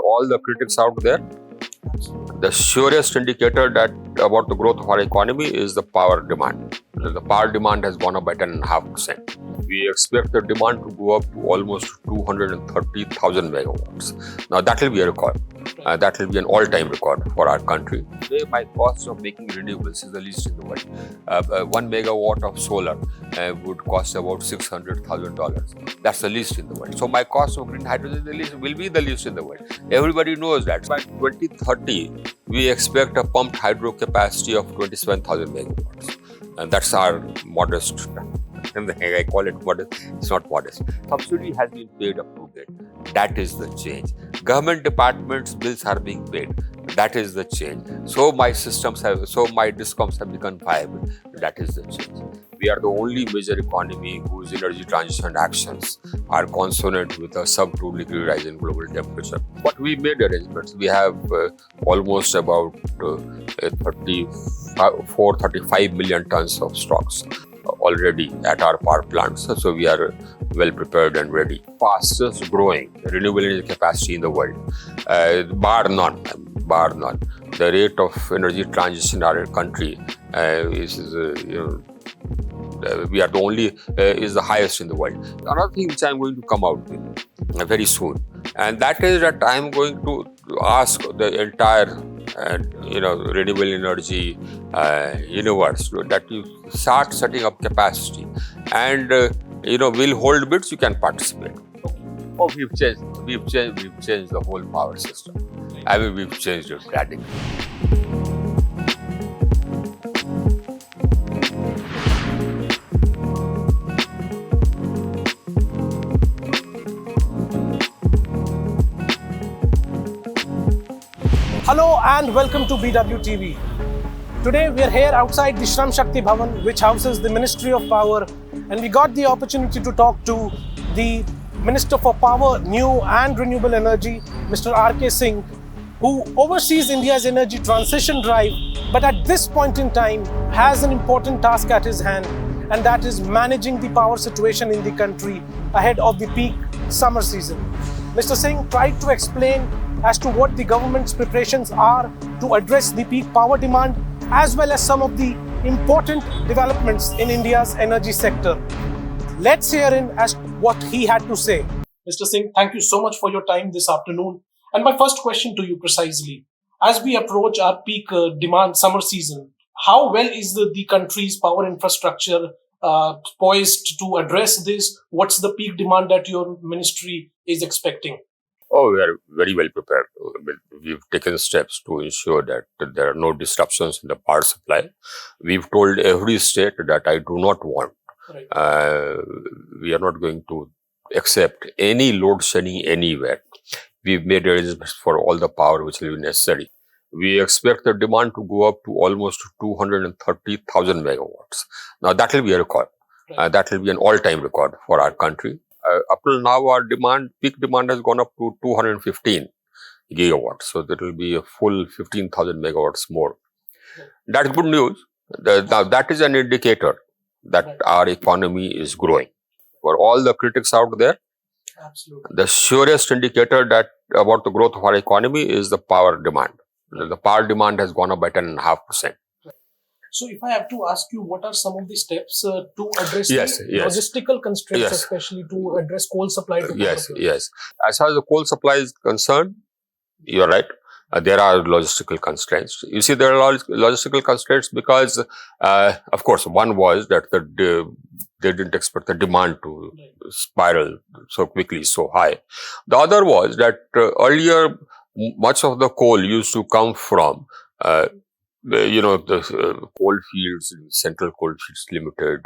all the critics out there, the surest indicator that about the growth of our economy is the power demand. The power demand has gone up by 10.5%. We expect the demand to go up to almost 230,000 megawatts. Now that will be a record. That will be an all-time record for our country. Today, my cost of making renewables is the least in the world. 1 megawatt of solar would cost about $600,000. That's the least in the world. So my cost of green hydrogen will be the least in the world. Everybody knows that. By 2030, we expect a pumped hydro capacity of 27,000 megawatts. And that's our modest. I call it modest. It's not modest. Subsidy has been paid up to date. That is the change. Government departments' bills are being paid. That is the change. So my discoms have become viable. That is the change. We are the only major economy whose energy transition actions are consonant with a sub-2 degree rise in global temperature. But we made arrangements. We have almost about 35 million tons of stocks already at our power plants. So we are well prepared and ready. Fastest growing renewable energy capacity in the world, bar none. The rate of energy transition in our country we are the only, is the highest in the world. Another thing which I am going to come out with very soon, and that is that I am going to ask the entire renewable energy universe that you start setting up capacity, and we'll hold bids. You can participate. Oh, we've changed the whole power system. I mean, we've changed it radically. Hello and welcome to BW TV. Today we are here outside the Shram Shakti Bhavan, which houses the Ministry of Power, and we got the opportunity to talk to the Minister for Power, New and Renewable Energy, Mr. R.K. Singh, who oversees India's energy transition drive, but at this point in time has an important task at his hand, and that is managing the power situation in the country ahead of the peak summer season. Mr. Singh tried to explain as to what the government's preparations are to address the peak power demand, as well as some of the important developments in India's energy sector. Let's hear in as what he had to say. Mr. Singh, thank you so much for your time this afternoon. And my first question to you precisely, as we approach our peak demand summer season, how well is the country's power infrastructure poised to address this? What's the peak demand that your ministry is expecting? Oh, we are very well prepared. We've taken steps to ensure that there are no disruptions in the power supply. We've told every state that I do not want. Right. We are not going to accept any load shedding anywhere. We've made arrangements for all the power which will be necessary. We expect the demand to go up to almost 230,000 megawatts. Now that will be a record. Right. That will be an all-time record for our country. Up till now, our peak demand has gone up to 215 gigawatts. So that will be a full 15,000 megawatts more. That's good news. Now that is an indicator that our economy is growing. For all the critics out there, absolutely, the surest indicator that about the growth of our economy is the power demand. The power demand has gone up by 10.5%. So if I have to ask you, what are some of the steps to address logistical constraints, especially to address coal supply to power plants? Yes. As far as the coal supply is concerned, you're right. There are logistical constraints. You see, there are logistical constraints because, of course, one was that they didn't expect the demand to spiral so quickly, so high. The other was that earlier, much of the coal used to come from the coal fields, Central Coalfields Limited,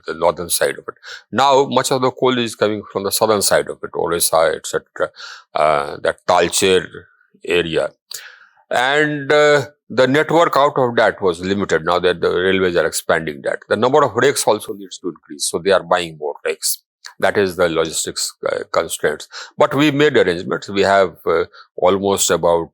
the northern side of it. Now, much of the coal is coming from the southern side of it, Orissa, etc., that Talcher area. And the network out of that was limited. Now that the railways are expanding that. The number of rakes also needs to increase. So they are buying more rakes. That is the logistics constraints. But we made arrangements. We have almost about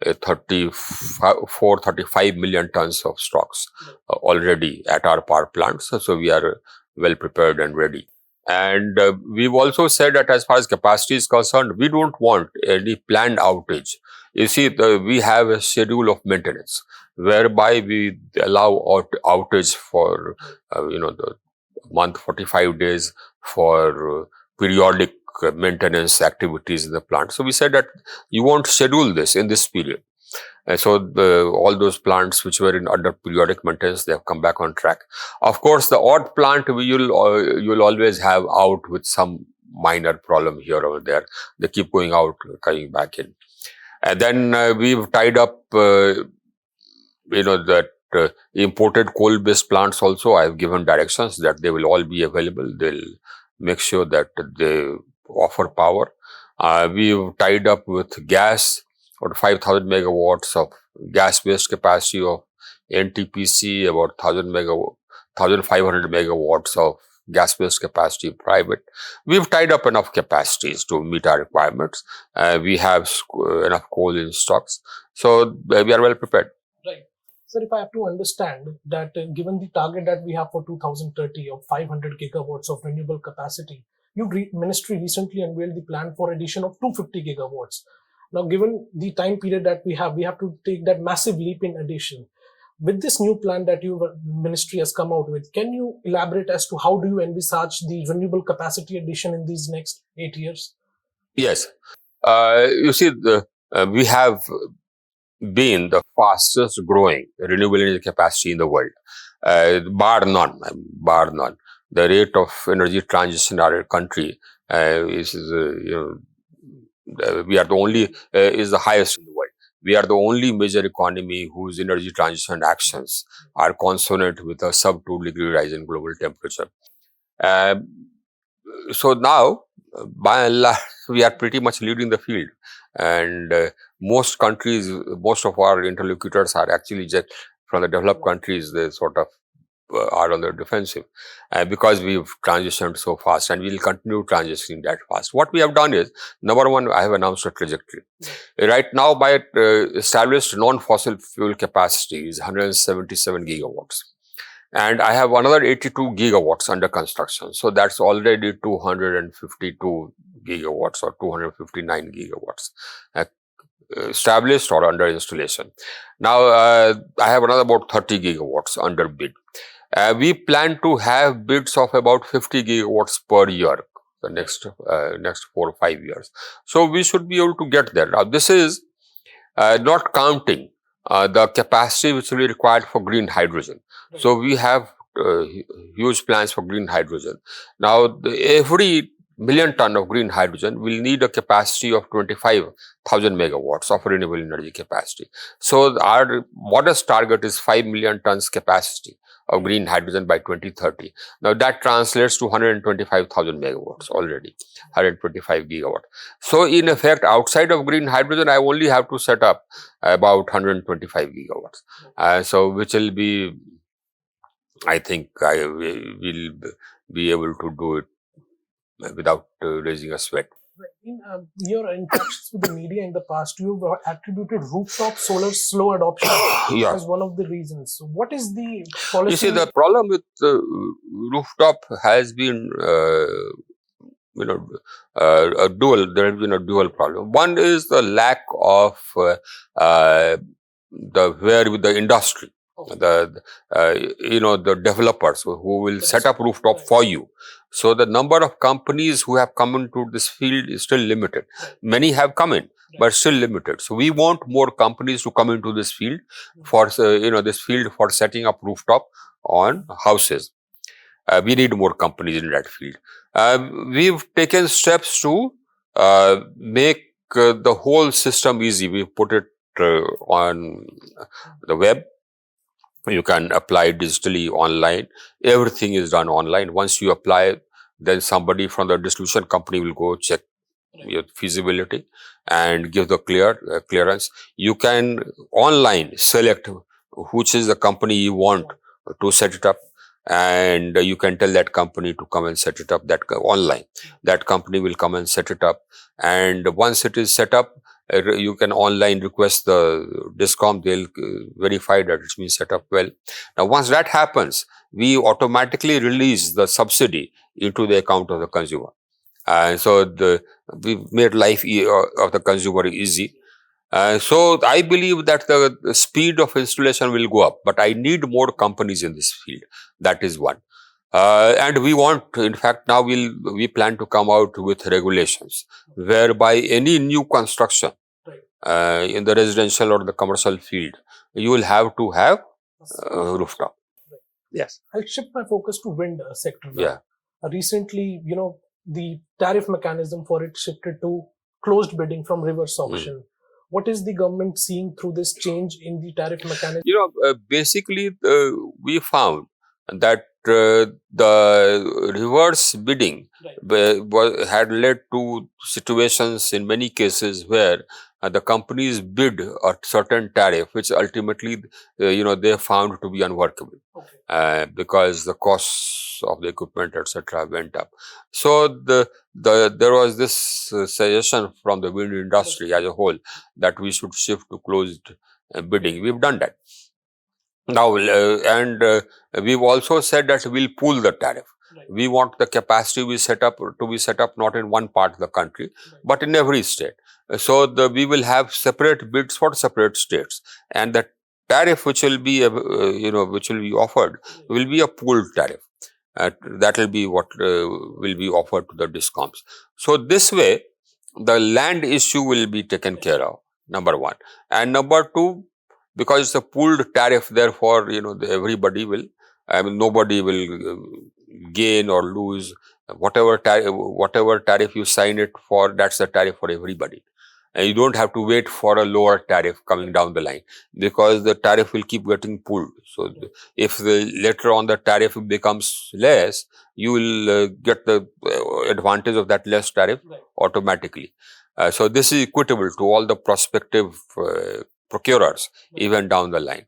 35 million tons of stocks already at our power plants. So we are well prepared and ready. And we've also said that as far as capacity is concerned, we don't want any planned outage. You see, we have a schedule of maintenance whereby we allow outage for, the month 45 days for periodic maintenance activities in the plant. So we said that you won't schedule this in this period. And so all those plants which were in under periodic maintenance, they have come back on track. Of course, the odd plant you'll always have out with some minor problem here or there. They keep going out, coming back in. And then we've tied up, that imported coal-based plants also. I've given directions that they will all be available. They'll make sure that they offer power. We've tied up with gas, about 5,000 megawatts of gas-based capacity of NTPC, about 1,500 megawatts of gas-based capacity private. We've tied up enough capacities to meet our requirements. We have enough coal in stocks. So we are well prepared. Right. Sir, if I have to understand that given the target that we have for 2030 of 500 gigawatts of renewable capacity, your ministry recently unveiled the plan for addition of 250 gigawatts. Now, given the time period that we have to take that massive leap in addition. With this new plan that your ministry has come out with, can you elaborate as to how do you envisage the renewable capacity addition in these next 8 years? Yes. You see, we have been the fastest growing renewable energy capacity in the world, bar none. The rate of energy transition in our country we are the only, is the highest in the world. We are the only major economy whose energy transition actions are consonant with a sub-2-degree rise in global temperature. So now, by and large, we are pretty much leading the field. And most countries, most of our interlocutors are actually just from the developed countries. They sort of are on the defensive because we've transitioned so fast, and we'll continue transitioning that fast. What we have done is, number one, I have announced a trajectory. Right now, my established non-fossil fuel capacity is 177 gigawatts. And I have another 82 gigawatts under construction. So that's already 252 gigawatts or 259 gigawatts established or under installation. Now, I have another about 30 gigawatts under bid. We plan to have bids of about 50 gigawatts per year the next 4 or 5 years. So we should be able to get there. Now, this is not counting the capacity which will be required for green hydrogen. Right. So we have huge plans for green hydrogen. Now, every million ton of green hydrogen will need a capacity of 25,000 megawatts of renewable energy capacity. So our modest target is 5 million tons capacity of green hydrogen by 2030. Now that translates to 125,000 megawatts already, 125 gigawatt. So in effect, outside of green hydrogen, I only have to set up about 125 gigawatts. So which will be, I think I will be able to do it without raising a sweat. In your interactions with the media in the past, you've attributed rooftop solar slow adoption as one of the reasons. So what is the policy? You see, the problem with rooftop has been, a dual. There has been a dual problem. One is the lack of the industry. The developers who will set up rooftop for you. So the number of companies who have come into this field is still limited. Many have come in, but still limited. So we want more companies to come into this field for setting up rooftop on houses. We need more companies in that field. We've taken steps to make the whole system easy. We put it on the web. You can apply digitally online. Everything is done online. Once you apply, then somebody from the distribution company will go check your feasibility and give the clearance. You can online select which is the company you want to set it up, and you can tell that company to come and set it up online. That company will come and set it up, and once it is set up, You can online request the discom, they'll verify that it's been set up well. Now, once that happens, we automatically release the subsidy into the account of the consumer. And so we made life of the consumer easy. So I believe that the speed of installation will go up, but I need more companies in this field. That is one. And we want, in fact, now we plan to come out with regulations whereby any new construction in the residential or the commercial field, you will have to have rooftop. Yes. I'll shift my focus to wind sector now. Yeah. Recently, the tariff mechanism for it shifted to closed bidding from reverse auction. What is the government seeing through this change in the tariff mechanism? Basically, we found that the reverse bidding had led to situations in many cases where the companies bid a certain tariff, which ultimately, they found to be unworkable because the costs of the equipment, etc., went up. So there was this suggestion from the wind industry as a whole that we should shift to closed bidding. We've done that. Now, we've also said that we'll pool the tariff. We want the capacity to be set up not in one part of the country, but in every state. So we will have separate bids for separate states, and the tariff which will be offered will be a pooled tariff. That will be what will be offered to the discoms. So this way, the land issue will be taken care of. Number one, and number two, because it's a pooled tariff, therefore, everybody will, nobody will gain or lose. Whatever tariff you sign it for, that's the tariff for everybody. And you don't have to wait for a lower tariff coming down the line, because the tariff will keep getting pooled. So if later on the tariff becomes less, you will get the advantage of that less tariff automatically. So this is equitable to all the prospective procurers even down the line.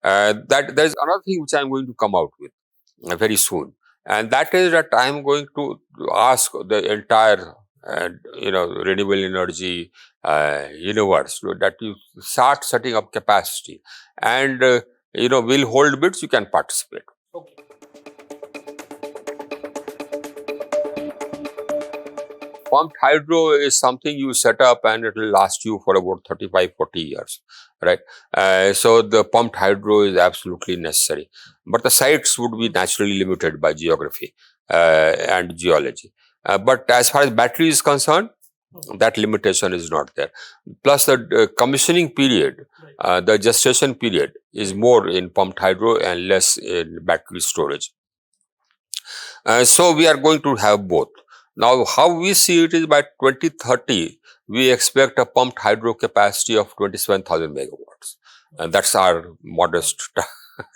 That there's another thing which I'm going to come out with very soon, and that is that I'm going to ask the entire renewable energy universe that you start setting up capacity, and we'll hold bids. You can participate. Okay. Pumped hydro is something you set up and it will last you for about 35-40 years, right? So the pumped hydro is absolutely necessary. But the sites would be naturally limited by geography and geology. But as far as battery is concerned, that limitation is not there. Plus the commissioning period, the gestation period is more in pumped hydro and less in battery storage. So we are going to have both. Now, how we see it is by 2030, we expect a pumped hydro capacity of 27,000 megawatts. And that's our modest,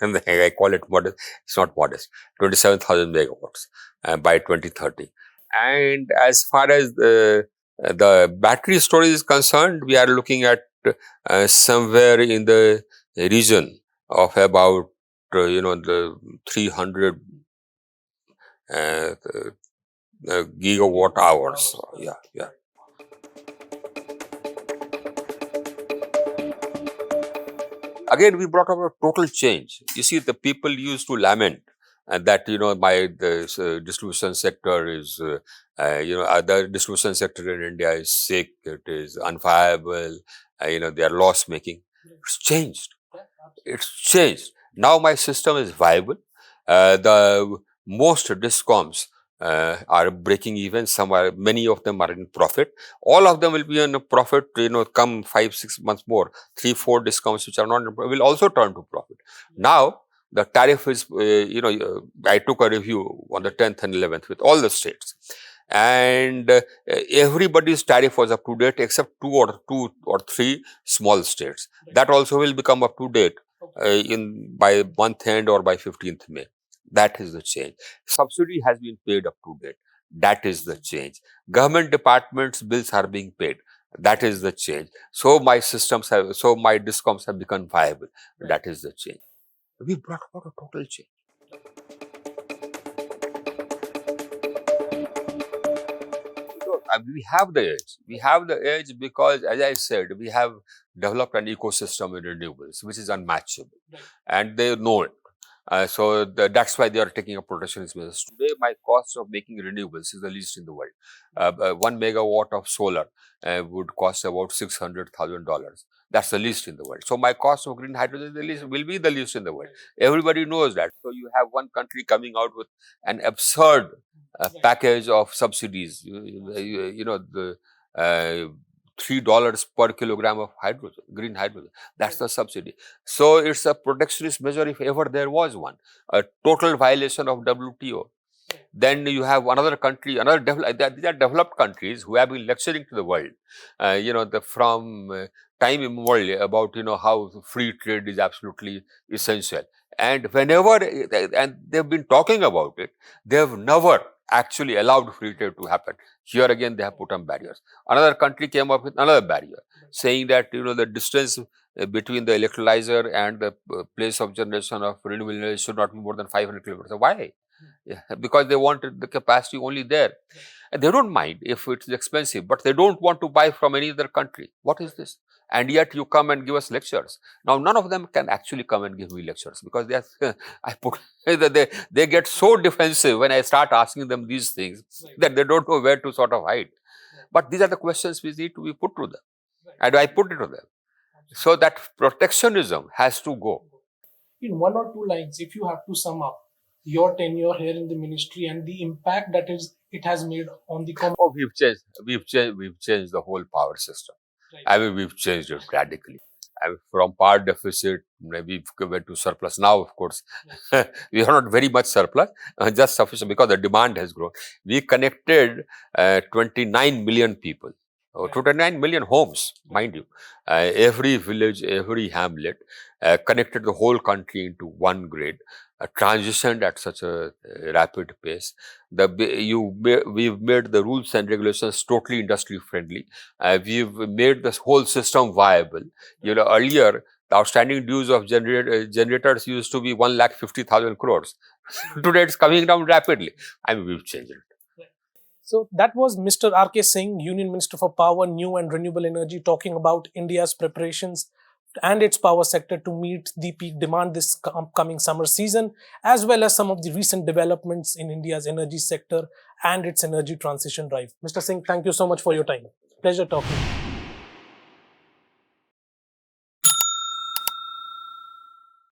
and I call it modest, it's not modest, 27,000 megawatts by 2030. And as far as the battery storage is concerned, we are looking at somewhere in the region of about, the 300 gigawatt hours. Yeah. Again, we brought up a total change. You see, the people used to lament that the distribution sector is the distribution sector in India is sick, it is unviable, they are loss making. It's changed. It's changed. Now my system is viable. The most discoms are breaking even. Many of them are in profit. All of them will be in a profit, come 5-6 months more. 3-4 discoms which are not in profit will also turn to profit. Now, the tariff is, I took a review on the 10th and 11th with all the states. And everybody's tariff was up to date except two or three small states. That also will become up to date by month end or by 15th May. That is the change. Subsidy has been paid up to date. That is the change. Government departments' bills are being paid. That is the change. So my discoms have become viable. That is the change. We brought about a total change. We have the edge. We have the edge because, as I said, we have developed an ecosystem in renewables, which is unmatchable, and they know it. That's why they are taking a protectionist measures. Today, my cost of making renewables is the least in the world. 1 megawatt of solar would cost about $600,000. That's the least in the world. So my cost of green hydrogen is the least, will be the least in the world. Everybody knows that. So you have one country coming out with an absurd package of subsidies. The $3 per kilogram of hydrogen, green hydrogen. That's the subsidy. So it's a protectionist measure if ever there was one. A total violation of WTO. Then you have another country, these are developed countries who have been lecturing to the world, from time immemorial about how free trade is absolutely essential. And and they've been talking about it, they have never actually allowed free trade to happen. Here again, they have put on barriers. Another country came up with another barrier, saying that the distance between the electrolyzer and the place of generation of renewable energy should not be more than 500 kilometers. Why? Yeah, because they wanted the capacity only there. And they don't mind if it's expensive, but they don't want to buy from any other country. What is this? And yet you come and give us lectures. Now, none of them can actually come and give me lectures because they get so defensive when I start asking them these things that they don't know where to sort of hide. But these are the questions which need to be put to them. And I put it to them. So that protectionism has to go. In one or two lines, if you have to sum up your tenure here in the ministry and the impact that it has made on the Oh, we've changed the whole power system. Right. I mean, we've changed it radically. I mean, from power deficit, we went to surplus. Now, of course, we are not very much surplus, just sufficient because the demand has grown. We connected 29 million people, 29 million homes, mind you. Every village, every hamlet, connected the whole country into one grid, transitioned at such a rapid pace. We've made the rules and regulations totally industry friendly. We've made this whole system viable. Earlier, the outstanding dues of generators used to be 1,50,000 crores. Today, it's coming down rapidly. I mean, we've changed it. So that was Mr. R.K. Singh, Union Minister for Power, New and Renewable Energy, talking about India's preparations and its power sector to meet the peak demand this upcoming summer season, as well as some of the recent developments in India's energy sector and its energy transition drive. Mr. Singh, thank you so much for your time. Pleasure talking to you.